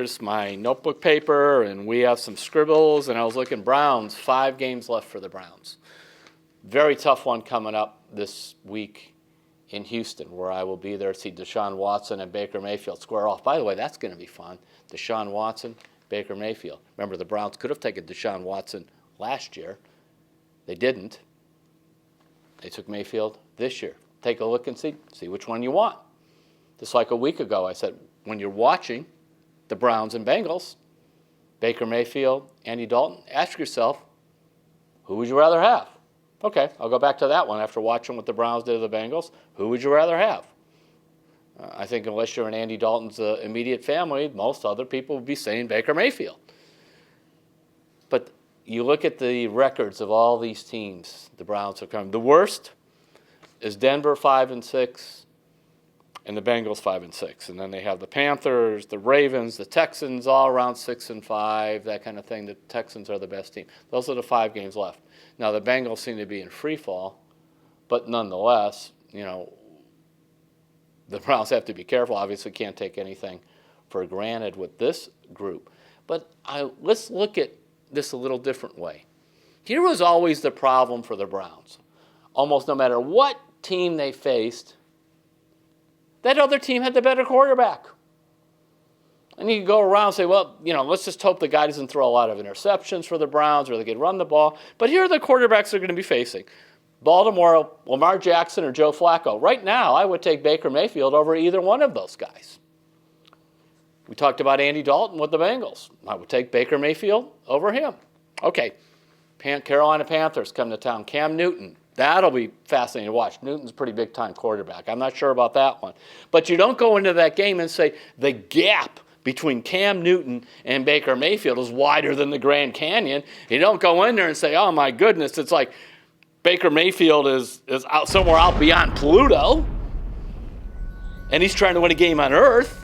here's my notebook paper, and we have some scribbles, and I was looking Browns, 5 games left for the Browns. Very tough one coming up this week in Houston, where I will be there to see Deshaun-Watson and Baker Mayfield square off. By the way, that's going to be fun. Deshaun-Watson, Baker Mayfield. Remember, the Browns could have taken Deshaun-Watson last year. They didn't. They took Mayfield this year. Take a look and see which one you want. Just like a week ago, I said, when you're watching the Browns and Bengals, Baker Mayfield, Andy Dalton, ask yourself, who would you rather have? Okay, I'll go back to that one after watching what the Browns did to the Bengals. Who would you rather have? I think unless you're in Andy Dalton's immediate family, most other people would be saying Baker Mayfield. But you look at the records of all these teams the Browns have come. The worst is Denver 5-6 and the Bengals 5-6. And then they have the Panthers, the Ravens, the Texans, all around 6-5, that kind of thing. The Texans are the best team. Those are the 5 games left. Now, the Bengals seem to be in free fall, but nonetheless, the Browns have to be careful. Obviously, can't take anything for granted with this group. But let's look at this a little different way. Here was always the problem for the Browns. Almost no matter what team they faced, that other team had the better quarterback. And you can go around and say, well, let's just hope the guy doesn't throw a lot of interceptions for the Browns or they could run the ball. But here are the quarterbacks they're going to be facing. Baltimore, Lamar Jackson or Joe Flacco. Right now, I would take Baker Mayfield over either one of those guys. We talked about Andy Dalton with the Bengals. I would take Baker Mayfield over him. Okay, Carolina Panthers come to town. Cam Newton. That'll be fascinating to watch. Newton's a pretty big-time quarterback. I'm not sure about that one. But you don't go into that game and say the gap between Cam Newton and Baker Mayfield is wider than the Grand Canyon. You don't go in there and say, oh, my goodness, it's like Baker Mayfield is out somewhere out beyond Pluto, and he's trying to win a game on Earth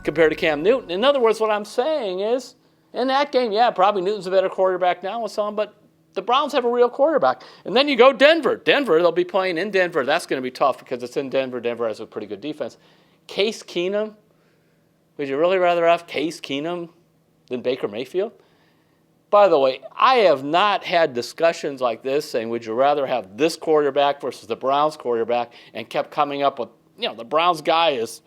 compared to Cam Newton. In other words, what I'm saying is, in that game, yeah, probably Newton's a better quarterback now and so on, but the Browns have a real quarterback. And then you go Denver. They'll be playing in Denver. That's going to be tough because it's in Denver. Denver has a pretty good defense. Case Keenum. Would you really rather have Case Keenum than Baker Mayfield? By the way, I have not had discussions like this saying, would you rather have this quarterback versus the Browns quarterback, and kept coming up with, the Browns guy is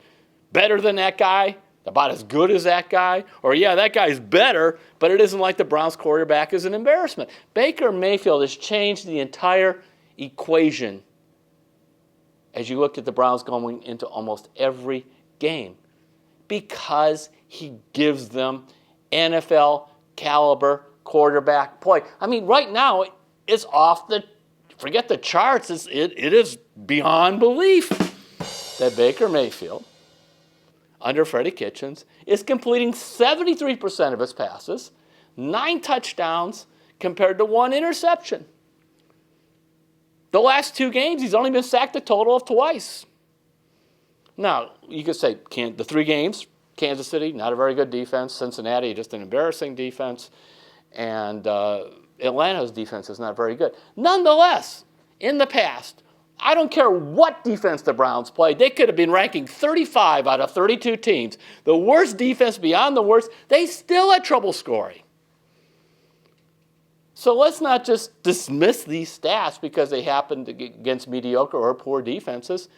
better than that guy, about as good as that guy, or yeah, that guy's better, but it isn't like the Browns quarterback is an embarrassment. Baker Mayfield has changed the entire equation as you look at the Browns going into almost every game because he gives them NFL caliber quarterback play. I mean, right now, it's forget the charts, it is beyond belief that Baker Mayfield, under freddie-kitchens, is completing 73% of his passes, 9 touchdowns compared to 1 interception. The last 2 games, he's only been sacked a total of twice. Now, you could say the 3 games, Kansas City, not a very good defense. Cincinnati, just an embarrassing defense. And Atlanta's defense is not very good. Nonetheless, in the past, I don't care what defense the Browns played. They could have been ranking 35 out of 32 teams. The worst defense beyond the worst, they still had trouble scoring. So let's not just dismiss these stats because they happened against mediocre or poor defenses.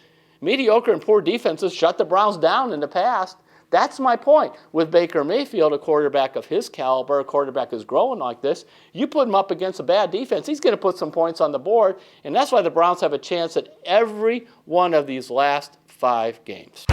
Mediocre and poor defenses shut the Browns down in the past. That's my point. With Baker Mayfield, a quarterback of his caliber, a quarterback who's growing like this, you put him up against a bad defense, he's going to put some points on the board, and that's why the Browns have a chance at every one of these last 5 games.